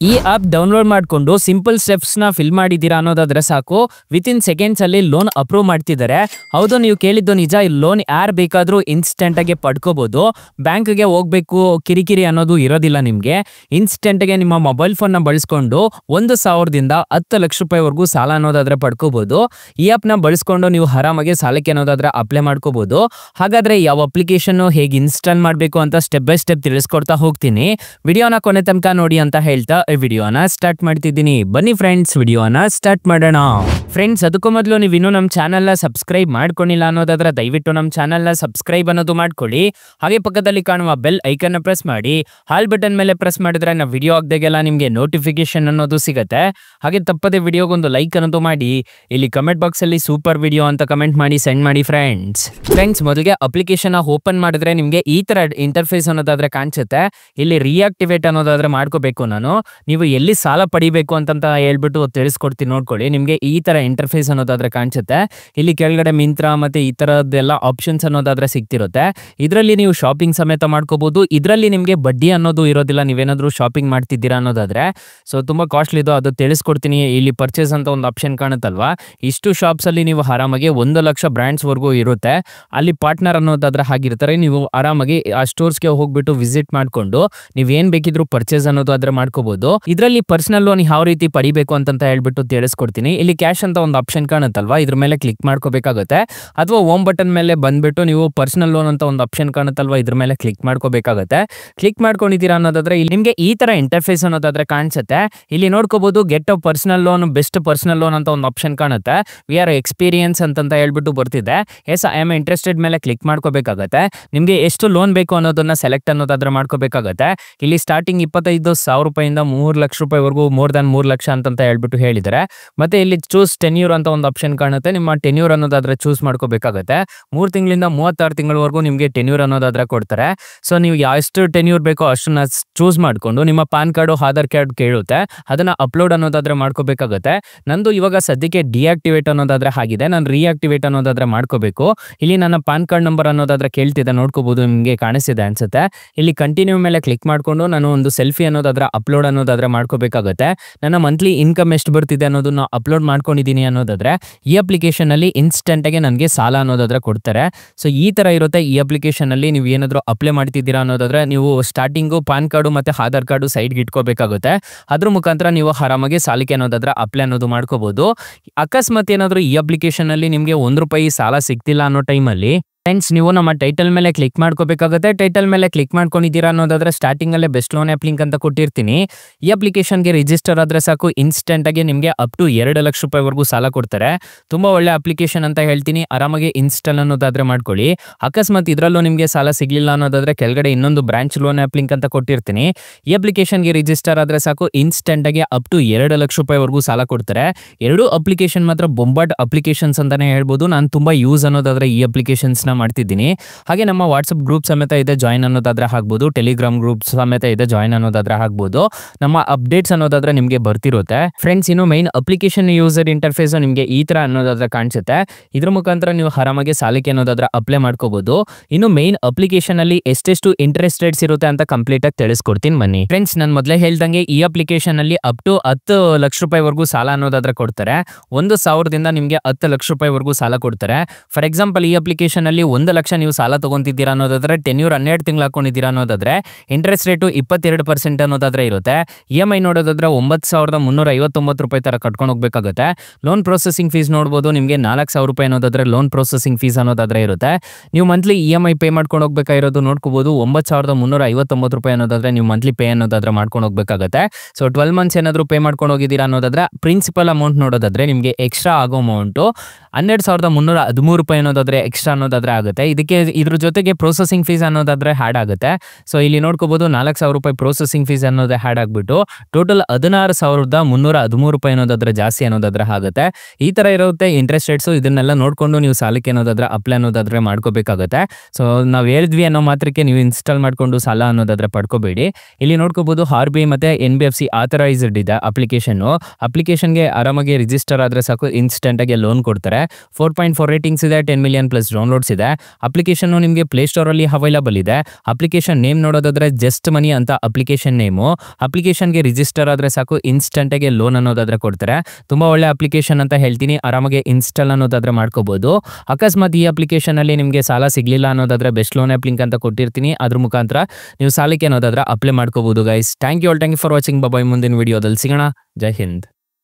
ಈ app download ಮಾಡ್ಕೊಂಡು simple steps ನ ಫಿಲ್ ಮಾಡಿದೀರಾ ಅನ್ನೋದಾದ್ರೆ ಸಾಕು, ವಿತಿನ್ ಸೆಕೆಂಡ್ಸ್ ಅಲ್ಲಿ ಲೋನ್ ಅಪ್ರೂವ್ ಮಾಡ್ತಿದ್ದಾರೆ. ಹೌದು, ನೀವು ಕೇಳಿದ್ದು ನಿಜ. ಈ ಲೋನ್ ಯಾರು ಬೇಕಾದ್ರೂ ಇನ್ಸ್ಟೆಂಟ್ ಆಗಿ ಪಡ್ಕೋಬಹುದು. ಬ್ಯಾಂಕ್ಗೆ ಹೋಗ್ಬೇಕು ಕಿರಿಕಿರಿ ಅನ್ನೋದು ಇರೋದಿಲ್ಲ ನಿಮ್ಗೆ. ಇನ್ಸ್ಟೆಂಟ್ ಗೆ ನಿಮ್ಮ ಮೊಬೈಲ್ ಫೋನ್ ನ ಬಳಸ್ಕೊಂಡು 1,000ದಿಂದ 10 ಲಕ್ಷ ರೂಪಾಯಿವರೆಗೂ ಸಾಲ ಅನ್ನೋದಾದ್ರೆ ಪಡ್ಕೋಬಹುದು. ಈ ಆಪ್ ನ ಬಳಸ್ಕೊಂಡು ನೀವು ಆರಾಮಾಗಿ ಸಾಲಕ್ಕೆ ಅನ್ನೋದಾದ್ರೆ ಅಪ್ಲೈ ಮಾಡ್ಕೋಬಹುದು. ಹಾಗಾದ್ರೆ ಯಾವ ಅಪ್ಲಿಕೇಶನ್ ಹೇಗೆ ಇನ್ಸ್ಟಾಲ್ ಮಾಡಬೇಕು ಅಂತ ಸ್ಟೆಪ್ ಬೈ ಸ್ಟೆಪ್ ತಿಳಿಸ್ಕೊಡ್ತಾ ಹೋಗ್ತೀನಿ. ವಿಡಿಯೋನ ಕೊನೆ ತನಕ ನೋಡಿ ಅಂತ ಹೇಳ್ತಾ ವಿಡಿಯೋನ ಸ್ಟಾರ್ಟ್ ಮಾಡ್ತಿದ್ದೀನಿ. ಬನ್ನಿ ಫ್ರೆಂಡ್ಸ್, ವಿಡಿಯೋನ ಸ್ಟಾರ್ಟ್ ಮಾಡೋಣ. ಫ್ರೆಂಡ್ಸ್, ಅದಕ್ಕೂ ಮೊದಲು ನೀವು ಇನ್ನೂ ನಮ್ಮ ಚಾನಲ್ ನ ಸಬ್ಸ್ಕ್ರೈಬ್ ಮಾಡ್ಕೊಂಡಿಲ್ಲ ಅನ್ನೋದಾದ್ರೆ ದಯವಿಟ್ಟು ನಮ್ಮ ಚಾನಲ್ ನ ಸಬ್ಸ್ಕ್ರೈಬ್ ಅನ್ನೋದು ಮಾಡ್ಕೊಳ್ಳಿ. ಹಾಗೆ ಪಕ್ಕದಲ್ಲಿ ಕಾಣುವ ಬೆಲ್ ಐಕನ್ ಪ್ರೆಸ್ ಮಾಡಿ, ಹಾಲ್ ಬಟನ್ ಮೇಲೆ ಪ್ರೆಸ್ ಮಾಡಿದ್ರೆ ನಾವು ವಿಡಿಯೋ ಹಾಕ್ದಾಗೆಲ್ಲ ನಿಮಗೆ ನೋಟಿಫಿಕೇಶನ್ ಅನ್ನೋದು ಸಿಗುತ್ತೆ. ಹಾಗೆ ತಪ್ಪದೆ ವಿಡಿಯೋಗೊಂದು ಲೈಕ್ ಅನ್ನೋದು ಮಾಡಿ. ಇಲ್ಲಿ ಕಮೆಂಟ್ ಬಾಕ್ಸ್ ಅಲ್ಲಿ ಸೂಪರ್ ವಿಡಿಯೋ ಅಂತ ಕಮೆಂಟ್ ಮಾಡಿ ಸೆಂಡ್ ಮಾಡಿ ಫ್ರೆಂಡ್ಸ್. ಮೊದಲಿಗೆ ಅಪ್ಲಿಕೇಶನ್ ಓಪನ್ ಮಾಡಿದ್ರೆ ನಿಮಗೆ ಈ ತರ ಇಂಟರ್ಫೇಸ್ ಅನ್ನೋದಾದ್ರೆ ಕಾಣಿಸುತ್ತೆ. ಇಲ್ಲಿ ರಿಯಾಕ್ಟಿವೇಟ್ ಅನ್ನೋದಾದ್ರೆ ಮಾಡ್ಕೋಬೇಕು. ನೀವು ಎಲ್ಲಿ ಸಾಲ ಪಡಿಬೇಕು ಅಂತ ಹೇಳ್ಬಿಟ್ಟು ತಿಳಿಸ್ಕೊಡ್ತೀನಿ, ನೋಡ್ಕೊಳ್ಳಿ. ನಿಮ್ಗೆ ಈ ತರ ಇಂಟರ್ಫೇಸ್ ಅನ್ನೋದಾದ್ರೆ ಕಾಣಿಸುತ್ತೆ. ಇಲ್ಲಿ ಕೆಳಗಡೆ ಮಿಂತ್ರ ಮತ್ತೆ ಈ ತರದ್ದೆಲ್ಲ ಆಪ್ಷನ್ಸ್ ಅನ್ನೋದಾದ್ರೆ ಸಿಗ್ತಿರುತ್ತೆ. ಇದರಲ್ಲಿ ನೀವು ಶಾಪಿಂಗ್ ಸಮೇತ ಮಾಡ್ಕೋಬಹುದು. ಇದರಲ್ಲಿ ನಿಮ್ಗೆ ಬಡ್ಡಿ ಅನ್ನೋದು ಇರೋದಿಲ್ಲ ನೀವೇನಾದ್ರೂ ಶಾಪಿಂಗ್ ಮಾಡ್ತಿದ್ದೀರಾ ಅನ್ನೋದಾದ್ರೆ. ಸೊ ತುಂಬಾ ಕಾಸ್ಟ್ಲಿ ಇದು, ಅದು ತಿಳಿಸ್ಕೊಡ್ತೀನಿ. ಇಲ್ಲಿ ಪರ್ಚೇಸ್ ಅಂತ ಒಂದು ಆಪ್ಷನ್ ಕಾಣುತ್ತಲ್ವಾ, ಇಷ್ಟು ಶಾಪ್ಸ್ ಅಲ್ಲಿ ನೀವು ಆರಾಮಾಗಿ 1 ಲಕ್ಷ ಬ್ರ್ಯಾಂಡ್ಸ್ ವರ್ಗೂ ಇರುತ್ತೆ. ಅಲ್ಲಿ ಪಾರ್ಟ್ನರ್ ಅನ್ನೋದಾದ್ರೆ ಹಾಗಿರ್ತಾರೆ. ನೀವು ಆರಾಮಾಗಿ ಆ ಸ್ಟೋರ್ಸ್ಗೆ ಹೋಗ್ಬಿಟ್ಟು ವಿಸಿಟ್ ಮಾಡ್ಕೊಂಡು ನೀವೇನ್ ಬೇಕಿದ್ರು ಪರ್ಚೇಸ್ ಅನ್ನೋದು ಆದ್ರೆ ಮಾಡ್ಕೋಬಹುದು. ಇದರಲ್ಲಿ ಪರ್ಸನಲ್ ಲೋನ್ ಯಾವ ರೀತಿ ಪಡಿಬೇಕು ಅಂತ ಹೇಳ್ಬಿಟ್ಟು ತಿಳಿಸ್ಕೊಡ್ತೀನಿ. ಇಲ್ಲಿ ಕ್ಯಾಶ್ ಅಂತ ಒಂದು ಆಪ್ಷನ್ ಕಾಣುತ್ತಲ್ವಾ, ಇದ್ರ ಮೇಲೆ ಕ್ಲಿಕ್ ಮಾಡ್ಕೋಬೇಕಾಗುತ್ತೆ. ಅಥವಾ ಹೋಮ್ ಬಟನ್ ಮೇಲೆ ಬಂದ್ಬಿಟ್ಟು ನೀವು ಪರ್ಸನಲ್ ಲೋನ್ ಅಂತ ಒಂದು ಆಪ್ಷನ್ ಕಾಣುತ್ತಲ್ವಾ, ಇದ್ರ ಮೇಲೆ ಕ್ಲಿಕ್ ಮಾಡ್ಕೋಬೇಕಾಗುತ್ತೆ. ಕ್ಲಿಕ್ ಮಾಡ್ಕೊಂಡಿದ್ದೀರಾ ಅನ್ನೋದಾದ್ರೆ ಇಲ್ಲಿ ನಿಮ್ಗೆ ಈ ತರ ಇಂಟರ್ಫೇಸ್ ಅನ್ನೋದಾದ್ರೆ ಕಾಣಿಸುತ್ತೆ. ಇಲ್ಲಿ ನೋಡ್ಕೋಬಹುದು get a personal loan, best personal loan ಅಂತ ಒಂದು ಆಪ್ಷನ್ ಕಾಣುತ್ತೆ. ವಿ ಆರ್ ಎಕ್ಸ್ಪೀರಿಯನ್ಸ್ ಅಂತ ಹೇಳ್ಬಿಟ್ಟು ಬರ್ತಿದೆ. ಎಸ್ ಐ ಆಮ್ ಇಂಟ್ರೆಸ್ಟೆಡ್ ಮೇಲೆ ಕ್ಲಿಕ್ ಮಾಡ್ಕೋಬೇಕಾಗತ್ತೆ. ನಿಮ್ಗೆ ಎಷ್ಟು ಲೋನ್ ಬೇಕು ಅನ್ನೋದನ್ನ ಸೆಲೆಕ್ಟ್ ಅನ್ನೋದಾದ್ರೆ ಮಾಡ್ಕೋಬೇಕಾಗತ್ತೆ. ಇಲ್ಲಿ ಸ್ಟಾರ್ಟಿಂಗ್ 25,000 ರೂಪಾಯಿಂದ 3 ಲಕ್ಷ ರೂಪಾಯಿವರೆಗೂ ಮೋರ್ ದನ್ 3 ಲಕ್ಷ ಅಂತ ಹೇಳ್ಬಿಟ್ಟು ಹೇಳಿದ್ದಾರೆ. ಮತ್ತೆ ಇಲ್ಲಿ ಚೂಸ್ ಟೆನ್ಯೂರ್ ಅಂತ ಒಂದು ಆಪ್ಷನ್ ಕಾಣುತ್ತೆ. ನಿಮ್ಮ ಟೆನ್ಯೂರ್ ಅನ್ನೋದಾದ್ರೆ ಚೂಸ್ ಮಾಡ್ಕೋಬೇಕಾಗತ್ತೆ. 3 ತಿಂಗಳಿಂದ 36 ತಿಂಗಳವರೆಗೂ ನಿಮ್ಗೆ ಟೆನ್ಯೂರ್ ಅನ್ನೋದಾದ್ರೆ ಕೊಡ್ತಾರೆ. ಸೊ ನೀವು ಎಷ್ಟು ಟೆನ್ಯೂರ್ ಬೇಕೋ ಅಷ್ಟನ್ನ ಚೂಸ್ ಮಾಡ್ಕೊಂಡು ನಿಮ್ಮ ಪಾನ್ ಕಾರ್ಡು ಆಧಾರ್ ಕಾರ್ಡ್ ಕೇಳುತ್ತೆ, ಅದನ್ನ ಅಪ್ಲೋಡ್ ಅನ್ನೋದಾದ್ರೆ ಮಾಡ್ಕೋಬೇಕಾಗತ್ತೆ. ನಂದು ಇವಾಗ ಸದ್ಯಕ್ಕೆ ಡಿಆಕ್ಟಿವೇಟ್ ಅನ್ನೋದಾದ್ರೆ ಆಗಿದೆ, ನಾನು ರಿಯಾಕ್ಟಿವೇಟ್ ಅನ್ನೋದಾದ್ರೆ ಮಾಡ್ಕೋಬೇಕು. ಇಲ್ಲಿ ನನ್ನ ಪಾನ್ ಕಾರ್ಡ್ ನಂಬರ್ ಅನ್ನೋದಾದ್ರೆ ಕೇಳ್ತಿದೆ, ನೋಡ್ಕೋಬಹುದು, ನಿಮ್ಗೆ ಕಾಣಿಸ್ತಿದೆ ಅನ್ಸುತ್ತೆ. ಇಲ್ಲಿ ಕಂಟಿನ್ಯೂ ಮೇಲೆ ಕ್ಲಿಕ್ ಮಾಡ್ಕೊಂಡು ನಾನು ಒಂದು ಸೆಲ್ಫಿ ಅನ್ನೋದಾದ್ರೆ ಅಪ್ಲೋಡ್ ಅನ್ನೋದಾದ್ರೆ ಮಾಡ್ಕೋಬೇಕಾಗುತ್ತೆ. ನನ್ನ ಮಂತ್ಲಿ ಇನ್ಕಮ್ ಎಷ್ಟು ಬರ್ತಿದೆ ಅನ್ನೋದನ್ನ ಅಪ್ಲೋಡ್ ಮಾಡ್ಕೊಂಡಿದ್ದೀನಿ ಅನ್ನೋದಾದ್ರೆ ಈ ಅಪ್ಲಿಕೇಶನ್ ಅಲ್ಲಿ ಇನ್ಸ್ಟೆಂಟ್ ಆಗಿ ನನಗೆ ಸಾಲ ಅನ್ನೋದಾದ್ರೆ ಕೊಡ್ತಾರೆ. ಸೊ ಈ ತರ ಇರುತ್ತೆ. ಈ ಅಪ್ಲಿಕೇಶನ್ ಅಲ್ಲಿ ನೀವು ಏನಾದ್ರು ಅಪ್ಲೈ ಮಾಡ್ತಿದ್ದೀರಾ ಅನ್ನೋದಾದ್ರೆ ನೀವು ಸ್ಟಾರ್ಟಿಂಗು ಪಾನ್ ಕಾರ್ಡು ಮತ್ತೆ ಆಧಾರ್ ಕಾರ್ಡು ಸೈಡ್ಗೆ ಇಟ್ಕೋಬೇಕಾಗುತ್ತೆ. ಅದ್ರ ಮುಖಾಂತರ ನೀವು ಆರಾಮಾಗಿ ಸಾಲಕ್ಕೆ ಅನ್ನೋದಾದ್ರೆ ಅಪ್ಲೈ ಅನ್ನೋದು ಮಾಡ್ಕೋಬಹುದು. ಅಕಸ್ಮಾತ್ ಏನಾದ್ರು ಈ ಅಪ್ಲಿಕೇಶನ್ ಅಲ್ಲಿ ನಿಮ್ಗೆ ₹1 ಸಾಲ ಸಿಗ್ತಿಲ್ಲ ಅನ್ನೋ ಟೈಮಲ್ಲಿ ಫ್ರೆಂಡ್ಸ್, ನೀವು ನಮ್ಮ ಟೈಟಲ್ ಮೇಲೆ ಕ್ಲಿಕ್ ಮಾಡ್ಕೋಬೇಕಾಗುತ್ತೆ. ಟೈಟಲ್ ಮೇಲೆ ಕ್ಲಿಕ್ ಮಾಡ್ಕೊಂಡಿದ್ದೀರಾ ಅನ್ನೋದಾದ್ರೆ ಸ್ಟಾರ್ಟಿಂಗ್ ಅಲ್ಲೇ ಬೆಸ್ಟ್ ಲೋನ್ ಆಪ್ ಲಿಂಕ್ ಅಂತ ಕೊಟ್ಟಿರ್ತೀನಿ. ಈ ಅಪ್ಲಿಕೇಶನ್ಗೆ ರಿಜಿಸ್ಟರ್ ಆದ್ರೆ ಸಾಕು, ಇನ್ಸ್ಟೆಂಟ್ ಆಗಿ ನಿಮಗೆ ಅಪ್ ಟು 2 ಲಕ್ಷ ರೂಪಾಯಿವರೆಗೂ ಸಾಲ ಕೊಡ್ತಾರೆ. ತುಂಬಾ ಒಳ್ಳೆ ಅಪ್ಲಿಕೇಶನ್ ಅಂತ ಹೇಳ್ತೀನಿ. ಆರಾಮಾಗಿ ಇನ್ಸ್ಟಾಲ್ ಅನ್ನೋದಾದ್ರೆ ಮಾಡ್ಕೊಳ್ಳಿ. ಅಕಸ್ಮಾತ್ ಇದರಲ್ಲೂ ನಿಮಗೆ ಸಾಲ ಸಿಗ್ಲಿಲ್ಲ ಅನ್ನೋದಾದ್ರೆ ಕೆಳಗಡೆ ಇನ್ನೊಂದು ಬ್ರಾಂಚ್ ಲೋನ್ ಆಪ್ ಲಿಂಕ್ ಅಂತ ಕೊಟ್ಟಿರ್ತೀನಿ. ಈ ಅಪ್ಲಿಕೇಶನ್ಗೆ ರಿಜಿಸ್ಟರ್ ಆದ್ರೆ ಸಾಕು, ಇನ್ಸ್ಟೆಂಟ್ ಆಗಿ ಅಪ್ ಟು 2 ಲಕ್ಷ ರೂಪಾಯಿವರೆಗೂ ಸಾಲ ಕೊಡ್ತಾರೆ. ಎರಡು ಅಪ್ಲಿಕೇಶನ್ ಮಾತ್ರ ಬೊಂಬಾಟ್ ಅಪ್ಲಿಕೇಶನ್ಸ್ ಅಂತಾನೆ ಹೇಳ್ಬೋದು. ನಾನು ತುಂಬಾ ಯೂಸ್ ಅನ್ನೋದಾದ್ರೆ ಈ ಅಪ್ಲಿಕೇಶನ್ಸ್ ಮಾಡ್ತಿದ್ದೀನಿ. ಹಾಗೆ ನಮ್ಮ ವಾಟ್ಸ್ಆಪ್ ಗ್ರೂಪ್ ಸಮೇತ ಇದೆ, ಜಾಯಿನ್ ಅನ್ನೋದಾದ್ರೆ ಆಗ್ಬೋದು. ಟೆಲಿಗ್ರಾಮ್ ಗ್ರೂಪ್ ಸಮೇತ ಇದೆ, ಜಾಯಿನ್ ಅನ್ನೋದಾದ್ರೆ ಆಗ್ಬೋದು. ನಮ್ಮ ಅಪ್ಡೇಟ್ಸ್ ಅನ್ನೋದಾದ್ರೆ ನಿಮಗೆ ಬರ್ತಿರುತ್ತೆ. ಫ್ರೆಂಡ್ಸ್, ಇನ್ನು ಮೈನ್ ಅಪ್ಲಿಕೇಶನ್ ಯೂಸರ್ ಇಂಟರ್ಫೇಸ್ ನಿಮಗೆ ಈ ತರ ಅನ್ನೋದಾದ್ರೆ ಕಾಣಿಸುತ್ತೆ. ಇದ್ರ ಮುಖಾಂತರ ನೀವು ಆರಾಮಾಗಿ ಸಾಲಕ್ಕೆ ಅನ್ನೋದಾದ್ರೆ ಅಪ್ಲೈ ಮಾಡ್ಕೋಬಹುದು. ಇನ್ನು ಮೈನ್ ಅಪ್ಲಿಕೇಶನ್ ಅಲ್ಲಿ ಎಷ್ಟೆಷ್ಟು ಇಂಟ್ರೆಸ್ಟ್ ರೇಟ್ಸ್ ಇರುತ್ತೆ ಅಂತ ಕಂಪ್ಲೀಟ್ ಆಗಿ ತಿಳಿಸ್ಕೊಡ್ತೀನಿ ಬನ್ನಿ. ಫ್ರೆಂಡ್ಸ್, ನಾನು ಮೊದಲೇ ಹೇಳ್ದಂಗೆ ಈ ಅಪ್ಲಿಕೇಶನ್ ಅಲ್ಲಿ ಅಪ್ ಟು 10 ಲಕ್ಷ ರೂಪಾಯಿವರೆಗೂ ಸಾಲ ಅನ್ನೋದಾದ್ರೆ ಕೊಡ್ತಾರೆ. 1,000ದಿಂದ ನಿಮಗೆ 10 ಲಕ್ಷ ರೂಪಾಯಿವರೆಗೂ ಸಾಲ ಕೊಡ್ತಾರೆ. ಫಾರ್ ಎಕ್ಸಾಂಪಲ್, ಈ ಅಪ್ಲಿಕೇಶನ್ ಅಲ್ಲಿ 1 ಲಕ್ಷ ನೀವು ಸಾಲ ತಗೊಂತಿದ್ದೀರಾ ಅನ್ನೋದಾದ್ರೆ ಟೆನ್ಯೂರ್ 12 ತಿಂಗಳು ಹಾಕೊಂಡಿದ್ದೀರಾ ಅನ್ನೋದಾದ್ರೆ ಇಂಟ್ರೆಸ್ಟ್ ರೇಟು 22% ಅನ್ನೋದಾದ್ರೆ ಇರುತ್ತೆ. EMI ನೋಡೋದಾದ್ರೆ 9,359 ರೂಪಾಯಿ ತರ ಕಟ್ಕೊಂಡು ಹೋಗ್ಬೇಕಾಗುತ್ತೆ. ಲೋನ್ ಪ್ರೊಸೆಸಿಂಗ್ ಫೀಸ್ ನೋಡ್ಬೋದು, ನಿಮಗೆ 4,000 ರೂಪಾಯಿ ಅನ್ನೋದಾದ್ರೆ ಲೋನ್ ಪ್ರೊಸೆಸಿಂಗ್ ಫೀಸ್ ಅನ್ನೋದಾದ್ರೆ ಇರುತ್ತೆ. ನೀವು ಮಂತ್ಲಿ EMI ಪೇ ಮಾಡ್ಕೊಂಡು ಹೋಗ್ಬೇಕಾಗಿರೋದು ನೋಡ್ಕೋಬಹುದು. 9,359 ರೂಪಾಯಿ ಅನ್ನೋದಾದ್ರೆ ನೀವು ಮಂತ್ಲಿ ಪೇ ಅನ್ನೋದಾದ್ರೆ ಮಾಡ್ಕೊಂಡು ಹೋಗ್ಬೇಕಾಗುತ್ತೆ. ಸೊ 12 ಮಂತ್ಸ್ ಏನಾದ್ರು ಪೇ ಮಾಡ್ಕೊಂಡು ಹೋಗಿದ್ದೀರಾ ಅನ್ನೋದಾದ್ರೆ ಪ್ರಿನ್ಸಿಪಲ್ ಅಮೌಂಟ್ ನೋಡೋದಾದ್ರೆ ನಿಮಗೆ ಎಕ್ಸ್ಟ್ರಾ ಆಗೋ ಅಮೌಂಟು 12,313 ರೂಪಾಯಿ ಅನ್ನೋದಾದ್ರೆ ಎಕ್ಸ್ಟ್ರಾ ಅನ್ನೋದಾದ್ರೆ ಆಗುತ್ತೆ. ಇದಕ್ಕೆ ಇದ್ರ ಜೊತೆಗೆ ಪ್ರೊಸೆಸಿಂಗ್ ಫೀಸ್ ಅನ್ನೋದಾದ್ರೆ ಹ್ಯಾಡ್ ಆಗುತ್ತೆ. ಸೊ ಇಲ್ಲಿ ನೋಡ್ಕೋಬಹುದು 4,000 ರೂಪಾಯಿ ಪ್ರೊಸೆಸಿಂಗ್ ಫೀಸ್ ಅನ್ನೋದೇ ಹ್ಯಾಡ್ ಆಗ್ಬಿಟ್ಟು ಟೋಟಲ್ 16,313 ರೂಪಾಯಿ ಅನ್ನೋದಾದ್ರೆ ಜಾಸ್ತಿ ಅನ್ನೋದಾದ್ರೆ ಆಗುತ್ತೆ. ಈ ತರ ಇರುತ್ತೆ ಇಂಟ್ರೆಸ್ಟ್ ರೇಟ್ಸ್. ಇದನ್ನೆಲ್ಲ ನೋಡ್ಕೊಂಡು ನೀವು ಸಾಲಕ್ಕೆ ಅನ್ನೋದಾದ್ರೆ ಅಪ್ಲೈ ಅನ್ನೋದಾದ್ರೆ ಮಾಡ್ಕೋಬೇಕಾಗುತ್ತೆ. ಸೊ ನಾವು ಹೇಳಿದ್ವಿ ಅನ್ನೋ ಮಾತ್ರಕ್ಕೆ ನೀವು ಇನ್ಸ್ಟಾಲ್ ಮಾಡ್ಕೊಂಡು ಸಾಲ ಅನ್ನೋದಾದ್ರೆ ಪಡ್ಕೋಬೇಡಿ. ಇಲ್ಲಿ ನೋಡ್ಕೋಬಹುದು RBI ಮತ್ತೆ NBFC ಆಥರೈಸ್ಡ್ ಇದೆ ಅಪ್ಲಿಕೇಶನ್ಗೆ ಆರಾಮಾಗಿ ರಿಜಿಸ್ಟರ್ ಆದ್ರೆ ಸಾಕು, ಇನ್ಸ್ಟೆಂಟ್ ಆಗಿ ಲೋನ್ ಕೊಡ್ತಾರೆ. 4.4 ರೇಟಿಂಗ್ಸ್ ಇದೆ, 10 ಮಿಲಿಯನ್ ಪ್ಲಸ್ ಡೌನ್ಲೋಡ್ಸ್ ಇದೆ. ಇದೆ. ಅಪ್ಲಿಕೇಶನ್ ನಿಮಗೆ ಪ್ಲೇಸ್ಟೋರ್ ಅಲ್ಲಿ ಅವೈಲಬಲ್ ಇದೆ. ಅಪ್ಲಿಕೇಶನ್ ನೇಮ್ ನೋಡೋದಾದ್ರೆ ಜಸ್ಟ್ ಮನಿ ಅಂತ ಅಪ್ಲಿಕೇಶನ್ ನೇಮು. ಅಪ್ಲಿಕೇಶನ್ಗೆ ರಿಜಿಸ್ಟರ್ ಆದ್ರೆ ಸಾಕು ಇನ್ಸ್ಟೆಂಟ್ ಆಗಿ ಲೋನ್ ಅನ್ನೋದಾದ್ರೆ ಕೊಡ್ತಾರೆ. ತುಂಬಾ ಒಳ್ಳೆ ಅಪ್ಲಿಕೇಶನ್ ಅಂತ ಹೇಳ್ತೀನಿ. ಆರಾಮಾಗಿ ಇನ್ಸ್ಟಾಲ್ ಅನ್ನೋದಾದ್ರೆ ಮಾಡ್ಕೋಬಹುದು. ಅಕಸ್ಮಾತ್ ಈ ಅಪ್ಲಿಕೇಶನ್ ಅಲ್ಲಿ ನಿಮಗೆ ಸಾಲ ಸಿಗ್ಲಿಲ್ಲ ಅನ್ನೋದಾದ್ರೆ ಬೆಸ್ಟ್ ಲೋನ್ ಆಪ್ ಲಿಂಕ್ ಅಂತ ಕೊಟ್ಟಿರ್ತೀನಿ. ಅದ್ರ ಮುಖಾಂತರ ನೀವು ಸಾಲಕ್ಕೆ ಅನ್ನೋದಾದ್ರೆ ಅಪ್ಲೈ ಮಾಡ್ಕೋಬಹುದು guys. Thank you for watching. Bye. ಮುಂದಿನ ವಿಡಿಯೋದಲ್ಲಿ ಸಿಗೋಣ. ಜೈ ಹಿಂದ್.